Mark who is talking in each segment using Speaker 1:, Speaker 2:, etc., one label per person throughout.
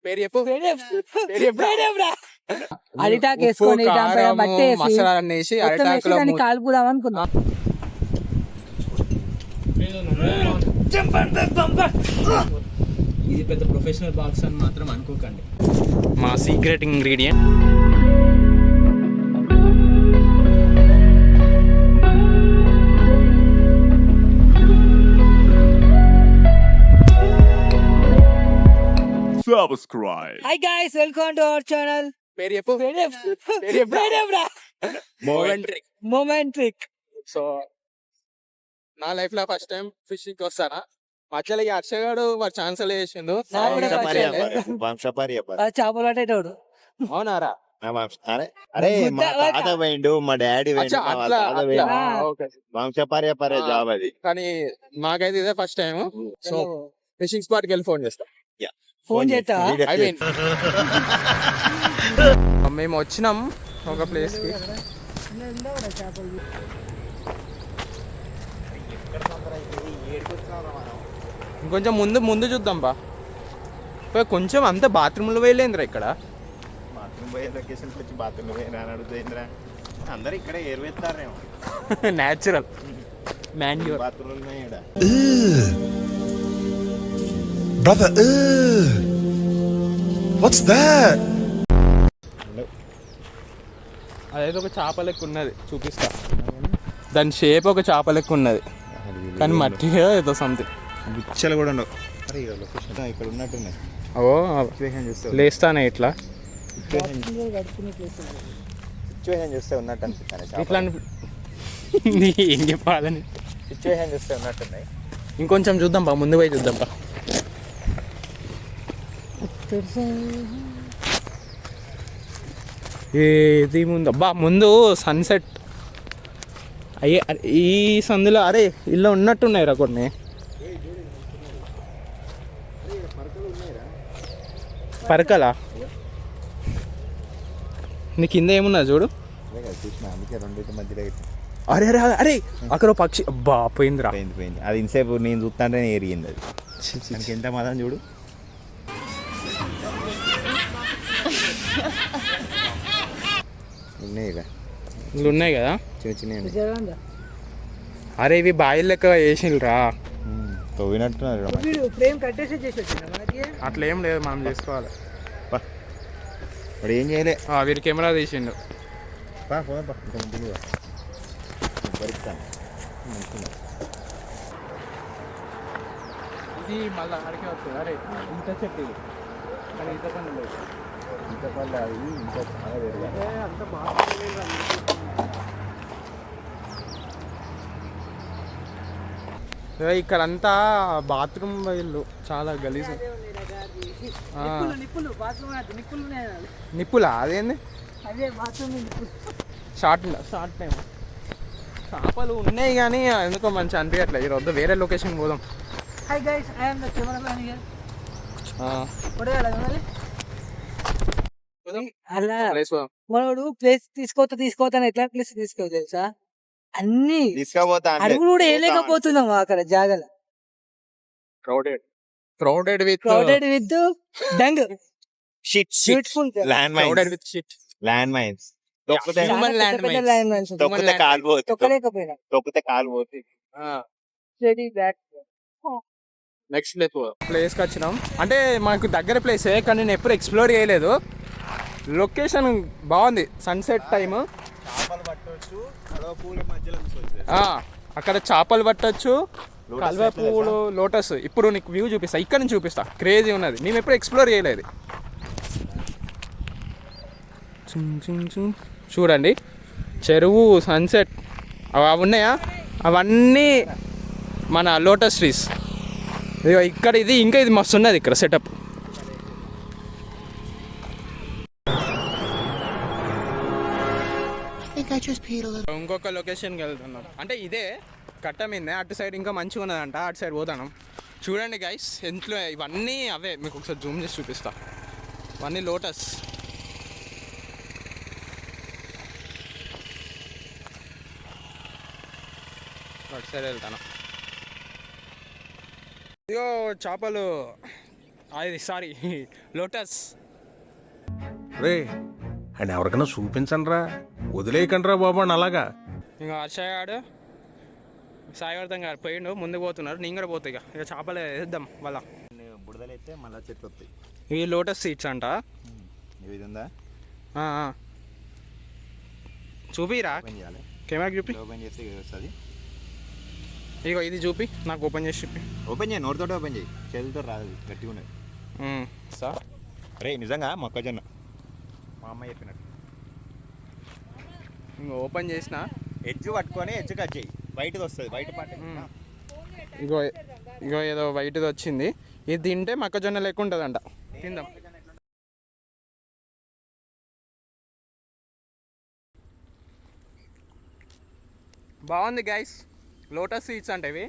Speaker 1: పేరు చెప్పు.
Speaker 2: అరిటాకు వేసుకొని
Speaker 1: మసాలా అనేసి అరిటాకులో
Speaker 2: కాల్పుదాం అనుకున్నా.
Speaker 1: ఇది పెద్ద ప్రొఫెషనల్ బాక్స్ అని మాత్రం అనుకోకండి. మా secret ingredient
Speaker 3: subscribe.
Speaker 2: Hi guys, welcome to our channel.
Speaker 1: పేరు చెప్పు.
Speaker 2: Momentric.
Speaker 1: సో నా లైఫ్ లో ఫస్ట్ టైం ఫిషింగ్ వస్తానా. మధ్యలో ఈ హర్షగాడు వాడు ఛాన్సల్ చేసిండు.
Speaker 2: చేపలు పట్టేటోడు.
Speaker 1: అవునారా?
Speaker 4: అరే మా తాత పోయిండు, మా డాడీ వంశపార్య జాబ్ అది.
Speaker 1: కానీ నాకైతే ఇదే first time. So fishing spot కి వెళ్ళి ఫోన్ చేస్తా.
Speaker 2: ఫోన్ చేస్తా.
Speaker 1: మేము వచ్చినాం ఒక ప్లేస్ కి. ఇంకొంచెం ముందు చూద్దాం బా. కొంచెం అంత బాత్రూమ్లో వెళ్ళేంద్రా ఇక్కడ.
Speaker 4: బాత్రూమ్ పోయే లొకేషన్ వచ్చి బాత్రూమ్ పోయినా అని అడుగుతుందిరా. అందరు ఇక్కడే ఏర్వేస్తారేమో.
Speaker 1: Natural manure
Speaker 4: bathroom
Speaker 3: Brother, what's that?
Speaker 1: అదైతే ఒక చేప లెక్క ఉన్నది, చూపిస్తా. దాని షేప్ ఒక చేప లెక్క ఉన్నది, కానీ మట్టిగా ఏదో సంథింగ్.
Speaker 4: గుచ్చలు కూడా ఉండవు. అరే లొకేషన్ ఇక్కడ ఉన్నట్టున్నాయి.
Speaker 1: ఓ లేస్తానే ఇట్లా
Speaker 4: సిచ్యువేషన్ చూస్తే ఉన్నట్టు అనిపిస్తాను.
Speaker 1: ఇట్లా ఏం చెప్పాలని
Speaker 4: సిచ్యువేషన్ చూస్తే ఉన్నట్టున్నాయి.
Speaker 1: ఇంకొంచెం చూద్దాం బా, ముందు పోయి చూద్దాం బా. ఏది ముందు అబ్బా, ముందు సన్సెట్ అయ్యే. ఈ సందులో అరే ఇల్లు ఉన్నట్టున్నాయిరా కొన్ని. పరకలా నీ కింద ఏమున్నా చూడు. అరే అరే అరే అక్కడ పక్షి అబ్బా పోయిందిరా.
Speaker 4: పోయింది అది. ఇంతసేపు నేను చూస్తాంటే ఎరిగింది అది. దానికి ఎంత మాత్రం చూడు.
Speaker 1: ఉన్నాయి కదా
Speaker 4: చిన్న చిన్న.
Speaker 1: అరే ఇవి బాయిల్ లెక్క వేసిండ్రా.
Speaker 4: తవ్వినట్టున్నారు.
Speaker 1: అట్లా ఏం లేదు, మనం చేసుకోవాలి.
Speaker 4: వాడు ఏం చేయలే.
Speaker 1: వీడి కెమెరా తీసిండు. ఇది మళ్ళీ అడిగే వస్తుంది. అరే ఇంత చెట్టు ఇది, కానీ ఇంత పని లేదు.
Speaker 4: ఇంత పళ్ళు అవి ఇంకా చాలా వేరుగా.
Speaker 1: అంత బాగా ఇక్కడ అంతా బాత్రూమ్ ఇల్లు చాలా గలీజ్. నిప్పులా అదేంది? షార్ట్ టైం చేపలు ఉన్నాయి కానీ ఎందుకో మంచి అనిపించట్లేదు. ఈరోజు వేరే లొకేషన్ పోదాం.
Speaker 2: మనోడు ప్లేస్ తీసుకోతాను ఎట్లా ప్లేస్ తీసుకోవచ్చు తెలుసా? అన్ని
Speaker 4: తీసుకపోతా
Speaker 2: అడుగు కూడా వేయలేకపోతున్నాం అక్కడ జాగాలో.
Speaker 1: Crowded with
Speaker 2: dung
Speaker 4: land mines.
Speaker 1: Next place కి వచ్చినాం. అంటే మనకు దగ్గర ప్లేసే, కానీ నేను ఎప్పుడు ఎక్స్ప్లోర్ చేయలేదు. లొకేషన్ బాగుంది. సన్సెట్ టైమ్, అక్కడ చేపలు పట్టొచ్చు, కల్వ పువ్వులు, లోటస్. ఇప్పుడు నీకు వ్యూ చూపిస్తా, ఇక్కడ నుంచి చూపిస్తా. క్రేజీ ఉన్నది, మేము ఎప్పుడు ఎక్స్ప్లోర్ చేయలేదు. చూడండి చెరువు, సన్సెట్ అవి ఉన్నాయా, అవన్నీ మన లోటస్ ట్రీస్. ఇక్కడ ఇది ఇంకా ఇది మస్తు ఉన్నది ఇక్కడ సెటప్. ఇంకొక లొకేషన్కి వెళ్తున్నాం. అంటే ఇదే కట్ట మీద అటు సైడ్ ఇంకా మంచిగా ఉన్నదంట, అటు సైడ్ పోతాను. చూడండి గైస్, ఇంట్లో ఇవన్నీ అవే. మీకు ఒకసారి జూమ్ చేసి చూపిస్తా. ఇవన్నీ లోటస్. అటు సైడ్ వెళ్తాను. ఇదిగో చేపలు అది సారీ లోటస్.
Speaker 5: రే అండ్ ఎవరికైనా చూపించండి రా, వదిలేయకండి రా బాబు అని అలాగా.
Speaker 1: ఇంకా హర్షయ్య గాడు సాయివర్ధన్ గారు పోయిండు, ముందుకు పోతున్నారు. నేను కూడా పోతాయి ఇక చేపలు వేద్దాం వాళ్ళ.
Speaker 4: బుడదలు అయితే మళ్ళీ చెట్లు వస్తాయి.
Speaker 1: ఈ లోటస్ సీడ్స్ అంట.
Speaker 4: ఇది ఉందా?
Speaker 1: చూపిరా
Speaker 4: ఓపెన్ చేయాలి.
Speaker 1: కెమెరా చూపి.
Speaker 4: ఓపెన్ చేస్తే ఇది వస్తుంది.
Speaker 1: ఇగో ఇది చూపి నాకు, ఓపెన్ చేసి చూపి.
Speaker 4: ఓపెన్ చేయి, నోటితో ఓపెన్ చేయి, చేతులతో రాదు, గట్టిగా ఉన్నది.
Speaker 1: సార్
Speaker 4: రే నిజంగా మొక్కజొన్న మా అమ్మ చెప్పినట్టు.
Speaker 1: ఇంకో ఓపెన్ చేసిన
Speaker 4: ఎడ్జ్ పట్టుకొని ఎడ్జ్ కట్ చేయి, బయటది వస్తుంది, బయట పాట.
Speaker 1: ఇగో ఇగో ఏదో వైట్ది వచ్చింది. ఇది తింటే మొక్కజొన్న లెక్క ఉంటుందంట. తిందాం. బాగుంది గైస్, లోటస్ సీడ్స్ అంటే ఇవి.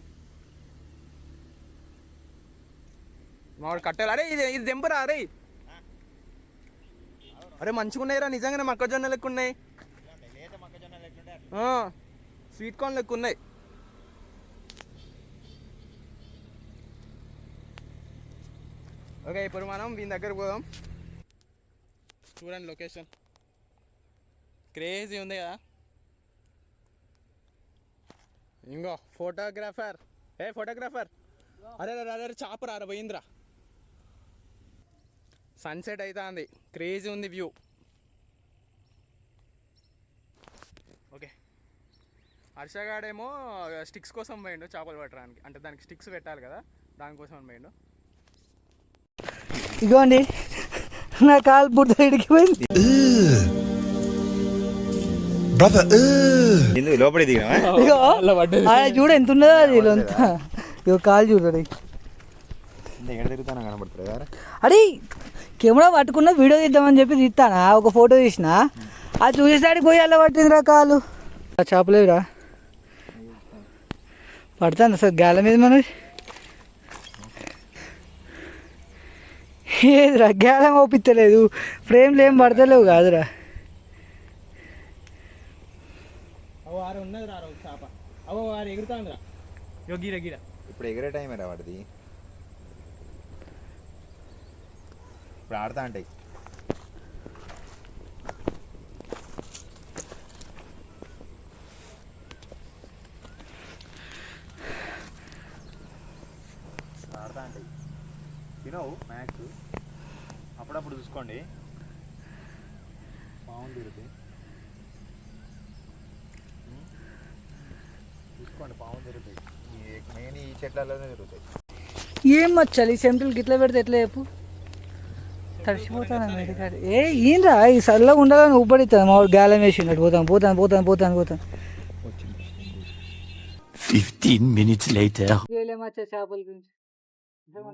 Speaker 1: మామిడి కట్టెలు. అరే ఇది ఇది దెంపరా. అరే అరే మంచిగా ఉన్నాయిరా నిజంగానే, మొక్కజొన్న లెక్క ఉన్నాయి. స్వీట్ కార్న్ లెక్క ఉన్నాయి. ఓకే ఇప్పుడు మనం దీని దగ్గర పోదాం. చూడండి లొకేషన్ క్రేజీ ఉంది కదా. ఇంకో ఫోటోగ్రాఫర్, ఫోటోగ్రాఫర్. అరే అరే చాపరా అరే పోయిందిరా. సన్సెట్ అవుతుంది, క్రేజీ ఉంది వ్యూ. ఓకే హర్షగాడేమో స్టిక్స్ కోసం పోయిండు చేపలు పట్టడానికి, అంటే దానికి స్టిక్స్ పెట్టాలి కదా, దానికోసం అని పోయిండు.
Speaker 2: ఇగోండి నా కాలు బుడ్డ ఇడికిపోయింది.
Speaker 3: Brother,
Speaker 4: లోపలి దిగినా
Speaker 2: ఇగో చూడ ఎంత ఉన్నదో అది అంతా. ఇగో కాలు చూడండి.
Speaker 4: ఎక్కడ తిరుగుతానా కనబడుతుంది కదా.
Speaker 2: అరే కెమెరా పట్టుకున్న వీడియో తీద్దామని చెప్పి తీస్తానా, ఒక ఫోటో తీసిన, అది చూసేసాడికి పోయి అలా పట్టిందిరా కాలు. చేపలేదురా పడతాను సార్ గాల మీద మన. ఏదిరా గ్యాలం ఓపిస్తలేదు, ఫ్రేమ్లు ఏం పడతలేవు కాదురా.
Speaker 1: ఉన్నది రా చేప. అవో వారు ఎగురుతాందిరా. గిర గిర
Speaker 4: ఇప్పుడు ఎగిరే టైం రా వాడిది. ఇప్పుడు ఆడుతా అంటే ఆడుతా అంటే తినవు మ్యాక్స్. అప్పుడప్పుడు చూసుకోండి, బాగుంది తిరుగుతాయి. చూసుకోండి పాము తిరుగుతాయి. మెయిన్ ఈ చెట్లలోనే తిరుగుతాయి.
Speaker 2: ఏం మచ్చాలి ఈ సెంట్రల్ గిట్ల పెడితే ఎట్లా చెప్పు, తడిసిపోతాను. ఏ ఈయనరా ఈ సరళగా ఉండాలని ఊపడిస్తాను. మా వాడు గాలం వేసినట్టు పోతాను పోతాను పోతాను పోతాను పోతాను.
Speaker 3: 15 minutes later.
Speaker 2: మచ్చా చేపల గురించి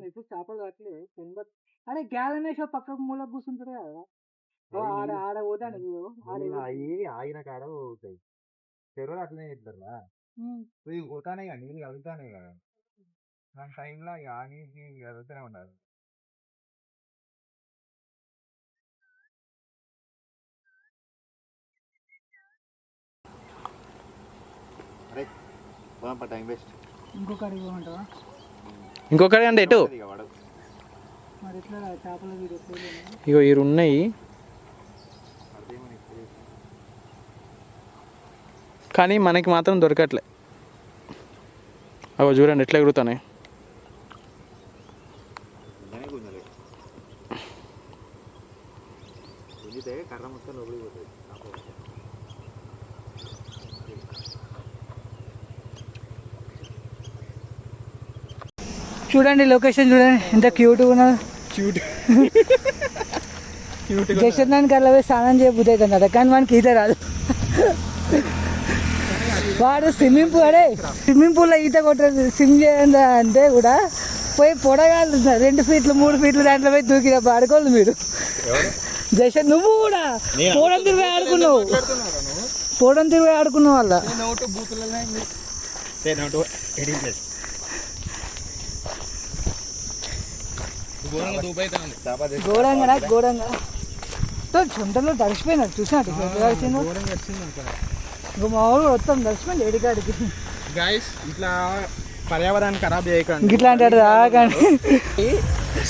Speaker 2: ఇప్పుడు చేపలు పట్టలేదు. అరే గాలం వేసి పక్కకు మూల కూర్చుంటారు కదా, ఆడ ఆడ పోతాను.
Speaker 4: ఆగిన కాడ పోతాయి. చెరువులు అట్లనే చేస్తారా, పోతానే కదా నీళ్ళు కలుగుతానే కదా. దాని టైంలో ఆ నీళ్ళు కలుగుతూనే ఉండాలి. అరే టైం వేస్ట్.
Speaker 2: ఇంకొకటి పోమంటావా?
Speaker 1: ఇంకొకటి అంటే ఎటు?
Speaker 2: మరి ఎట్లా చేపల వీడియో.
Speaker 1: ఇగో ఇవి ఉన్నాయి కానీ మనకి మాత్రం దొరకట్లే. అవి చూడండి ఎట్లా ఎగురుతున్నాయి.
Speaker 4: కర్ర మొత్తం లోపలికి పోతుంది.
Speaker 2: చూడండి లొకేషన్ చూడండి ఎంత క్యూట్గా ఉన్నది. జసదానికి అలా పోయి స్నానం చేయబుద్ధి అవుతుంది కానీ మనకి ఈత రాదు. వాడు స్విమ్మింగ్ పూల్లో ఈత కొట్టదు, స్విమ్ చేయండి అంటే కూడా పోయి పొడగాలి 2 ఫీట్లు 3 ఫీట్లు దాంట్లో పోయి దూకిన ఆడుకోవాలి మీరు. జస నువ్వు కూడా పోవడం తిరిగి ఆడుకున్నావు, పోవడం తిరిగి ఆడుకున్నావు వాళ్ళ. ఘోరంగా చుంటలో తడిసిపోయినాడు చూసినట్టు తడిసిండు. ఇంకో మా ఊరు మొత్తం తడిసిపోయింది ఏడికాడికి.
Speaker 1: గైస్ ఇట్లా పర్యావరణాన్ని ఖరాబ్ చేయకండి.
Speaker 2: ఇట్లా అంటాడు కానీ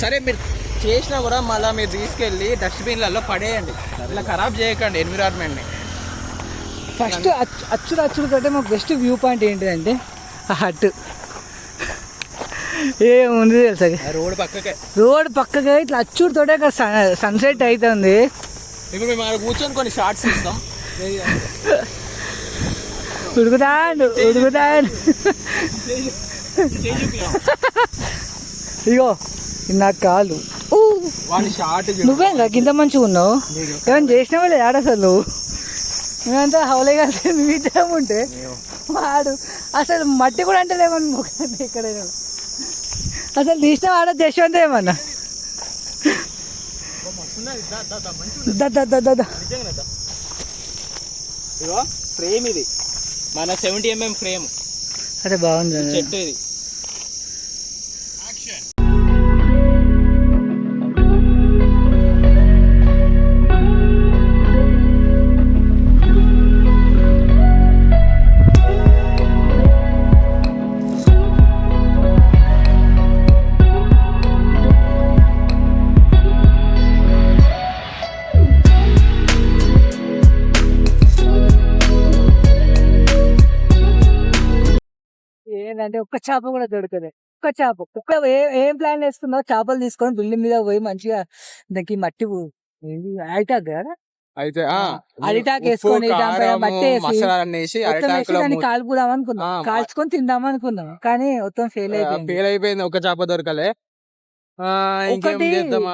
Speaker 1: సరే మీరు చేసినా కూడా మళ్ళీ మీరు తీసుకెళ్ళి డస్ట్బిన్లలో పడేయండి, ఇలా ఖరాబ్ చేయకండి ఎన్విరాన్మెంట్ని.
Speaker 2: ఫస్ట్ అచ్చుడు కంటే మాకు బెస్ట్ వ్యూ పాయింట్ ఏంటిదంటే ఆ హట్. ఏముంది తెలుసా, రోడ్ పక్కగా ఇట్లా అచ్చుడుతోటే అక్కడ సన్సెట్ అవుతుంది.
Speaker 1: ఇప్పుడు మేము అక్కడ కూర్చొని కొన్ని షార్ట్స్ ఇస్తాం.
Speaker 2: ఉడుకుతాండు. ఇగో నా కాలు నువ్వే నాకు ఇంత మంచిగా ఉన్నావు. ఏమైనా చేసినావా లేదు ఆడ అసలు నువ్వు? మేమంతా హౌలేగా ఉంటే వాడు అసలు మట్టి కూడా అంటే లేమని మొక్కని ఎక్కడైనా అసలు తీసిన వాడ జశ్వంత్ ఏమన్నా
Speaker 1: ఫ్రేమ్ ఇది మన 70mm ఫ్రేమ్.
Speaker 2: అరే బాగుంది
Speaker 1: చెట్టు ఇది.
Speaker 2: ఏంటంటే ఒక్క చేప కూడా దొరకదు. ఒక్క చేప ఏం ప్లాన్ వేసుకున్నావు? చేపలు తీసుకొని బిల్డింగ్ మీద పోయి మంచిగా దానికి మట్టి అరిటాక్ కదా,
Speaker 1: అయితే
Speaker 2: అరిటాక్ వేసుకొని దానిపైన మట్టి
Speaker 1: వేసి
Speaker 2: దాన్ని కాల్పుదాం అనుకున్నాం, కాల్చుకొని తిందాం అనుకున్నాం. కానీ మొత్తం ఫెయిల్
Speaker 1: అయిపోయింది. ఒక చేప దొరకలే.
Speaker 2: ఒకటి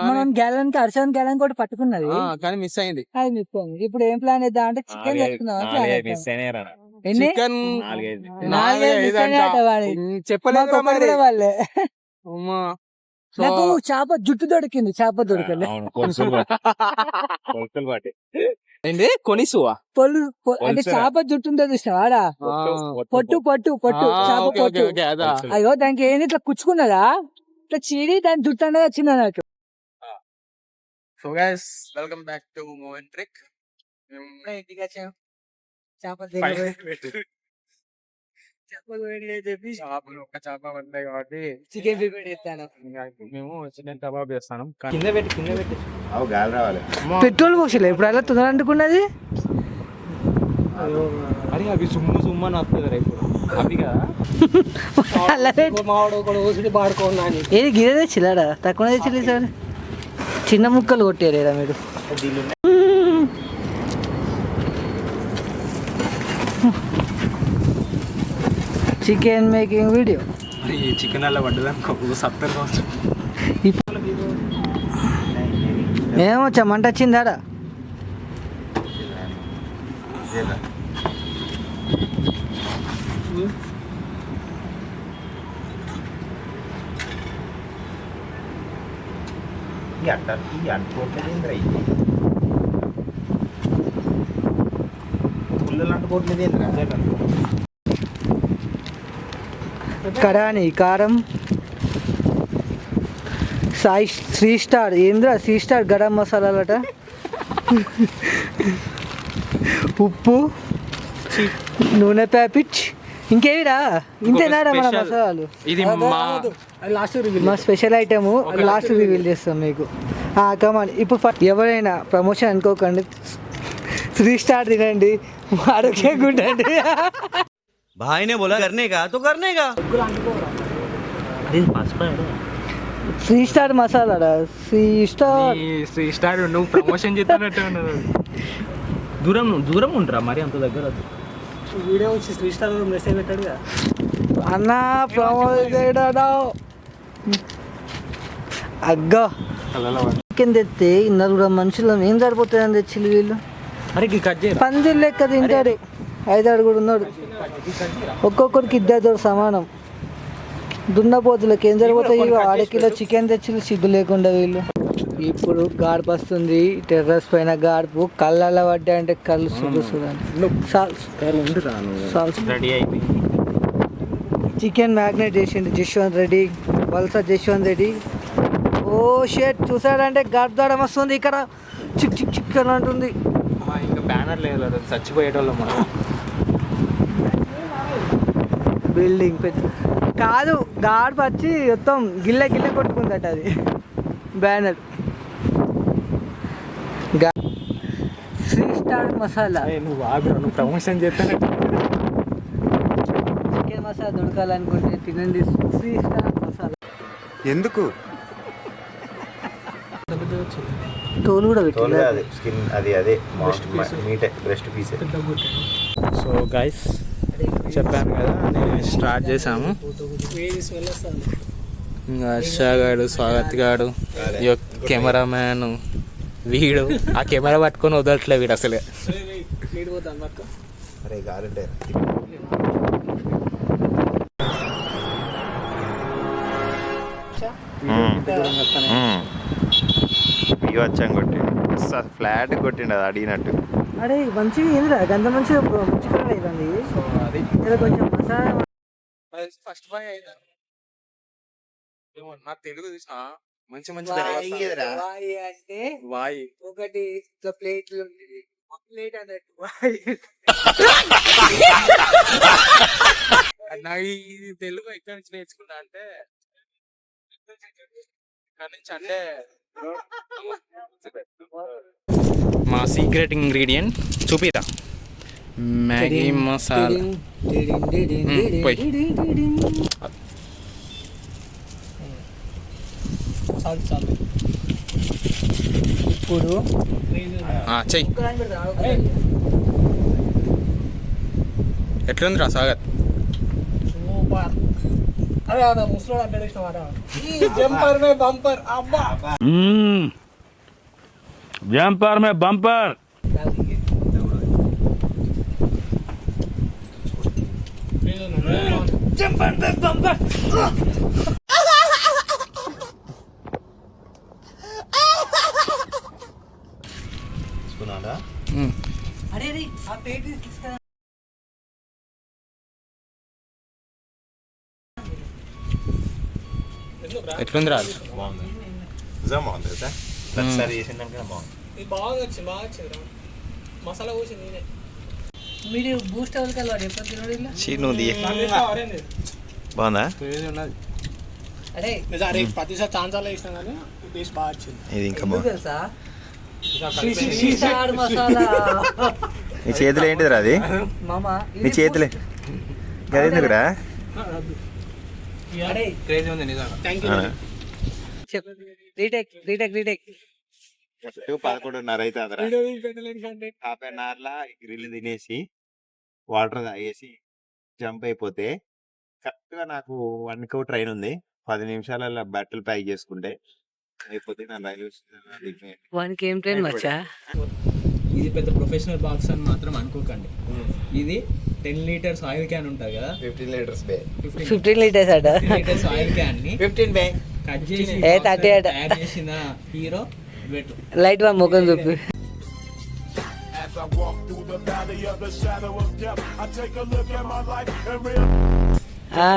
Speaker 2: మనం గ్యాలన్ కి అర్చన్ గ్యాలన్ కూడా పట్టుకున్నది
Speaker 1: కానీ మిస్ అయింది.
Speaker 2: అది మిస్ అయింది. ఇప్పుడు ఏం ప్లాన్ వేద్దాం అంటే చికెన్ చేసుకుందాం. చెప్పలేదు వాళ్ళే. నాకు చేప జుట్టు దొరికింది, చేప దొరకలే.
Speaker 1: ఏంటి కొనిసువా
Speaker 2: పొల్లు అంటే చేప జుట్టు ఉంటుంది చూసినావా? పొట్టు చేప పొట్టు. అయ్యో దానికి ఏంది ఇట్లా కుచ్చుకున్నదా, ఇట్లా చీడి దాని జుట్టు అనేది వచ్చింది అన్నట్టు.
Speaker 1: So guys welcome back to move and trick. ఒక చేప పడ్డాయి కాబట్టి
Speaker 2: చికెన్ ప్రిపేర్ చేస్తాను.
Speaker 1: మేము చికెన్ కబాబ్ చేస్తాను.
Speaker 2: కింద పెట్టి పెట్రోల్ పోసలే ఇప్పుడు అలా తొందర అంటుకున్నది.
Speaker 1: అరే అవి సుమ్మ అని వస్తుంది ఇప్పుడు అవి కదా.
Speaker 2: ఏది గిన్నె తెచ్చిలాడా? తక్కువ తెచ్చిలే సార్, చిన్న ముక్కలు కొట్టారా మీరు? Chicken making video.
Speaker 1: ఈ చికెన్ అలా పడ్డదానికి 70 కావచ్చు.
Speaker 2: ఏమో మంట వచ్చిందాడా? కడాని కారం సాయి 3 స్టార్ ఏంద్రా 3 స్టార్ గరం మసాలాలట, ఉప్పు, నూనె ప్యాకెట్, ఇంకేవిరా ఇంతేనారా మన మసాలాలు?
Speaker 1: ఇది
Speaker 2: మా స్పెషల్ ఐటమ్ లాస్ట్ రివీల్ చేస్తాం మీకు. కమాన్ ఇప్పుడు ఎవరైనా ప్రమోషన్ అనుకోకండి, 3 స్టార్ తినండి, ఆరోగ్యంగా ఉండండి.
Speaker 6: भाई ने बोला करने का तो करने का.
Speaker 2: 3 స్టార్ మసాలా 3
Speaker 1: స్టార్ నువ్వు ప్రమోషన్ చేస్తున్నట్టే ఉన్నది. దూరం ఉండరా మరి అంత దగ్గర
Speaker 2: వీడియో వచ్చి 3 స్టార్ మెసేజ్ పెట్టాడు అన్నా ప్రమోషన్ అగ్గో. చికెన్ తెస్తే ఇన్నర మనుషులు ఏం సరిపోతుందని తెచ్చి వీళ్ళు.
Speaker 1: అరే
Speaker 2: పందిరి లెక్క తింటాడు. 5 అడుగుడు ఉన్నాడు, ఒక్కొక్కరికి 2 సమానం. దున్నపోతులకు ఏం సరిపోతాయి? 1 కిలో చికెన్ తెచ్చి సిగ్గు లేకుండా వీళ్ళు. ఇప్పుడు గాడుపు వస్తుంది టెర్రస్ పైన. గాడుపు కళ్ళల్లో పడ్డా అంటే కళ్ళు చికెన్ మ్యాగ్నేట్ చేసిండు జశ్వంత్ రెడ్డి, వలస జశ్వంత్ రెడ్డి. ఓ షేట్ చూసాడంటే గాడుదాడం వస్తుంది ఇక్కడ, చిక్ చిక్ చిక్ అని అంటుంది.
Speaker 1: ఇంకా బ్యానర్ లేదు, చచ్చిపోయేటోళ్ళం మనం.
Speaker 2: బిల్డింగ్ పెద్ద కాదు, గాడుపు వచ్చి మొత్తం గిల్లె కొట్టుకుందట. అది బ్యానర్ 3-star మసాలా.
Speaker 4: నువ్వు ఆగ్రా, నువ్వు ప్రమోషన్ చేస్తానే.
Speaker 2: చికెన్ మసాలా దొరకాలనుకుంటే తినండి 3-star మసాలా.
Speaker 7: ఎందుకు
Speaker 2: తోలు కూడా పెట్టింది.
Speaker 7: స్కిన్ అది అదే meat breast piece.
Speaker 1: So guys చెప్పాను కదా, నేను స్టార్ట్ చేసాము. ఇంకా హర్షగాడు, స్వాగత్ గాడు, కెమెరామ్యాన్ వీడు ఆ కెమెరా పట్టుకొని వదలట్లే వీడు అసలే.
Speaker 7: అరే గాలంటే వచ్చాం కొట్టిండు, ఫ్లాట్ కొట్టిండు అది అడిగినట్టు.
Speaker 2: అరే మంచిగా ఏందిరా గంత మంచిగా మంచిగా అవుతుంది. ఇలా కొంచెం మసాలా
Speaker 1: ఫస్ట్ బాయ్ అయినా నాకు తెలుగు చూసిన మంచి మంచి
Speaker 2: వాయి అంటే
Speaker 1: వాయి
Speaker 2: ఒకటి ఇట్లా ప్లేట్లు ప్లేట్ అన్నట్టు వాయి.
Speaker 1: నాకు ఈ తెలుగు ఎక్కడి నుంచి నేర్చుకున్నా అంటే ఇక్కడ నుంచి అంటే మా సీక్రెట్ ఇంగ్రీడియంట్ చూపిరా, మ్యాగీ మసాలా. పోయి
Speaker 2: ఇప్పుడు
Speaker 1: చెయ్యి. ఎట్లుందిరా స్వాగత్?
Speaker 2: అరే అదా ముసలోడు అంటే ఇష్టం. జంపర్ మే బంపర్ అబ్బా.
Speaker 6: जंपर में बम्पर.
Speaker 2: జంపర్ మే బంపర్. అరే రే ఆ ప్లేట్ తీసుకురా.
Speaker 1: ఎట్లుందిరా?
Speaker 7: బాగుంది, నిజం బాగుంది కదా. ఒకసారి చేసిందంటే బాగుంది.
Speaker 2: మసాలా పోసి నేనే మీరు బూస్ట్ ఎవరికి అలవాటు ఎప్పుడు తినడు ఇలా.
Speaker 7: నువ్వు బాగుందా?
Speaker 2: అరే
Speaker 4: ప్రతిసారి ఛాన్స్ అలా ఇష్టం కానీ టేస్ట్ బాగా వచ్చింది.
Speaker 7: ఇది ఇంకా బాగుంది
Speaker 2: తెలుసా శ్రీసార్ మసాలా.
Speaker 7: నీ చేతిలో ఏంటిదిరా అది?
Speaker 2: మామా
Speaker 7: నీ చేతిలో గదేందుకురా?
Speaker 2: అరే
Speaker 1: క్రేజీ ఉంది నిజంగా.
Speaker 2: చెప్పు రీటేక్ రీటేక్ రీటేక్.
Speaker 7: 11:30 అయితే హాఫ్ అన్ అవర్ లా గ్రిల్ తినేసి వాటర్ తాగేసి జంప్ అయిపోతే కరెక్ట్ గా నాకు 1 hour ట్రైన్ ఉంది. 10 నిమిషాలలో బట్టలు ప్యాక్ చేసుకుంటే అయిపోతే నా రైల్వే స్టేషన్.
Speaker 2: వానికి ఏం ట్రైన్ వచ్చా?
Speaker 1: ఇది పెద్ద ప్రొఫెషనల్ బాక్స్ అని మాత్రం అనుకోకండి. ఇది 10 liters ఆయిల్ క్యాన్ ఉంటుంది కదా,
Speaker 7: 15 liters బే,
Speaker 2: 15 లీటర్స్ అట.
Speaker 1: 15 liters ఆయిల్ క్యాన్ ని
Speaker 7: 15 బే
Speaker 1: కట్ చేసి
Speaker 2: 30 అట.
Speaker 1: తయారు చేసిన హీరో వెటు.
Speaker 2: లైట్ వన్ ముఖం చూపి.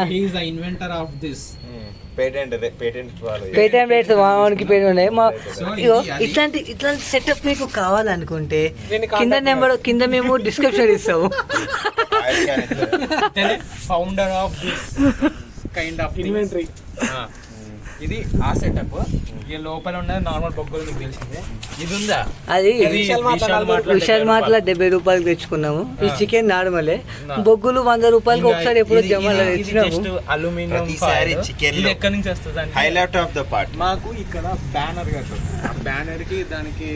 Speaker 1: He is the inventor of this.
Speaker 7: Patent వాళ్ళు
Speaker 2: పేటిఎం రేట్స్ వానికి పేరు ఉన్నాయి. ఇగో ఇట్లాంటి సెటప్ మీకు కావాలనుకుంటే కింద మేము డిస్క్రిప్షన్ ఇస్తాము.
Speaker 1: Founder of this kind of inventory. ఇది ఆ సెటప్. ఈ లోపల ఉన్నది నార్మల్ బొగ్గలు మీకు తెలిసిందే. ఇది ఉందా?
Speaker 2: అది
Speaker 1: విశాల్
Speaker 2: మార్ట్లో 70 రూపాయలు తెచ్చుకున్నాము. ఈ చికెన్ నార్మలే, బొగ్గులు 100 రూపాయలకి ఒకసారి ఎప్పుడు జమలో తెచ్చినాము.
Speaker 1: అల్యూమినియం
Speaker 7: చికెన్
Speaker 1: ఇది ఎక్కడి నుంచి వస్తుంది?
Speaker 7: హైలైట్ ఆఫ్ ద పార్ట్
Speaker 1: మాకు ఇక్కడ బ్యానర్ కట్టారు. ఆ బ్యానర్ కి దానికి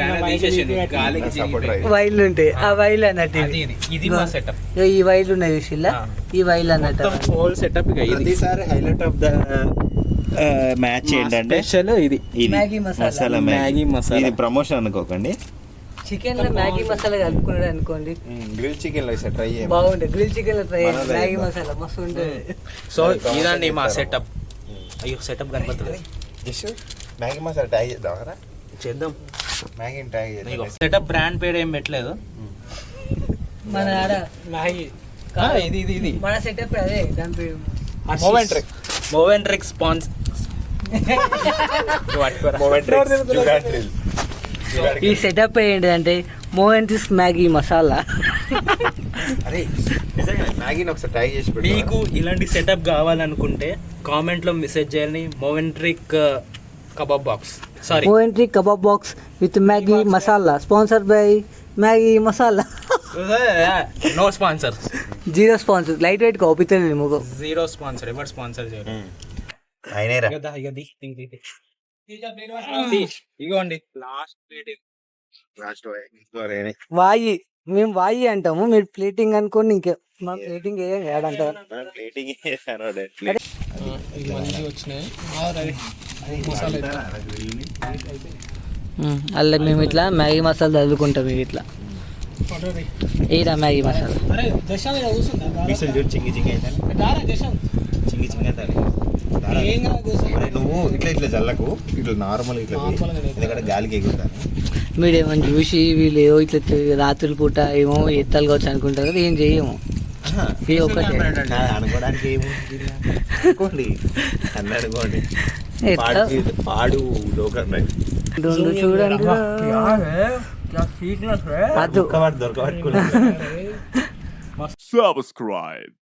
Speaker 1: బ్యానర్ తీసేసిండు, గాలికి చిరిగిపోయింది.
Speaker 2: వైర్లు ఉంటాయి, ఆ వైర్లు అన్నట్టు
Speaker 1: అది ఇది మా సెటప్.
Speaker 2: ఈ వైర్లు ఉన్నాయి చూసిల్లా, ఈ వైర్లు అన్నట్టు
Speaker 1: హోల్ సెటప్.
Speaker 7: ప్రతిసారి హైలైట్ ఆఫ్ ద మ్యాచ్ ఏంటంటే
Speaker 1: స్పెషల్ ఇది
Speaker 2: మ్యాగీ మసాలా.
Speaker 1: మ్యాగీ మసాలా.
Speaker 7: ఇది ప్రమోషన్ అనుకోకండి.
Speaker 2: చికెన్ లో మ్యాగీ మసాలా కలుపుకున్నాడు అనుకోండి,
Speaker 7: గ్రిల్ చికెన్ లో ట్రై చేయండి,
Speaker 2: బాగుంటుంది. గ్రిల్ చికెన్ లో ట్రై చేయండి, మ్యాగీ మసాలా మస్తు ఉంటుంది.
Speaker 1: సో ఇదండి మా సెటప్. అయ్యో సెటప్ కనపడుతుంది.
Speaker 7: జస్ట్ మ్యాగీ మసాలా ట్రై చేద్దాం కదా,
Speaker 1: చేద్దాం.
Speaker 7: మ్యాగీని ట్రై చేద్దాం.
Speaker 1: సెటప్ బ్రాండ్ పేరు ఏం పెట్టలేదు.
Speaker 2: మన ఆడ
Speaker 1: మ్యాగీ ఇది ఇది ఇది
Speaker 2: మన సెటప్ అదే, దాని పేరు
Speaker 1: మోవెంట్రిక్ స్పాన్స్.
Speaker 2: ఈ సెటప్ ఏంటంటే మోవెంట్రిక్ మ్యాగీ మసాలా.
Speaker 7: అరే మ్యాగీని ఒకసారి ట్రై చేసి
Speaker 1: మీకు ఇలాంటి సెటప్ కావాలనుకుంటే కామెంట్ లో మెసేజ్ చేయండి. మోవెంట్రిక్ kebab box sorry
Speaker 2: ONT kebab box with Maggi masala sponsor by Maggi masala.
Speaker 1: No sponsor,
Speaker 2: zero sponsor. Light weight కాపితలేదు ముఖం.
Speaker 1: జీరో స్పాన్సర్, ఎవరు స్పాన్సర్ చేయరు.
Speaker 7: అయినేరా
Speaker 1: ఇగోండి లాస్ట్ ప్లేట్.
Speaker 2: వాయి మేము వాయి అంటాము, మీరు ప్లేటింగ్ అనుకోండి. ఇంకే మా ప్లేటింగ్ ఏడంటారు.
Speaker 7: ప్లేటింగ్
Speaker 1: మంచిగా వచ్చినాయి. మసాలా
Speaker 2: అలా మేము ఇట్లా మ్యాగీ మసాలా చదువుకుంటాం. ఇవి ఇట్లా ఏరా మ్యాగీ మసాలా.
Speaker 7: చూడు చింగి చింగి అయితే చింగి చింగి అయితే నువ్వు ఇట్లా ఇట్లా చల్లకు, ఇట్లా నార్మల్ ఇట్లా ఎందుకంటే గాలికి ఎగురుతాను.
Speaker 2: మీరు ఏమని చూసి వీళ్ళు ఏవో ఇట్లా రాత్రుల పూట ఏమో ఎత్తాలు కావచ్చు అనుకుంటారు కదా, ఏం చెయ్యము. ఇది ఒకటే
Speaker 7: అనుకోవడానికి ఏముంది అనుకోండి అన్న అనుకోండి.
Speaker 2: ఎట్లా
Speaker 7: పాడు లోకల్
Speaker 2: రెండు చూడండి. అది
Speaker 7: దొరకబట్టుకున్నా.
Speaker 3: Subscribe.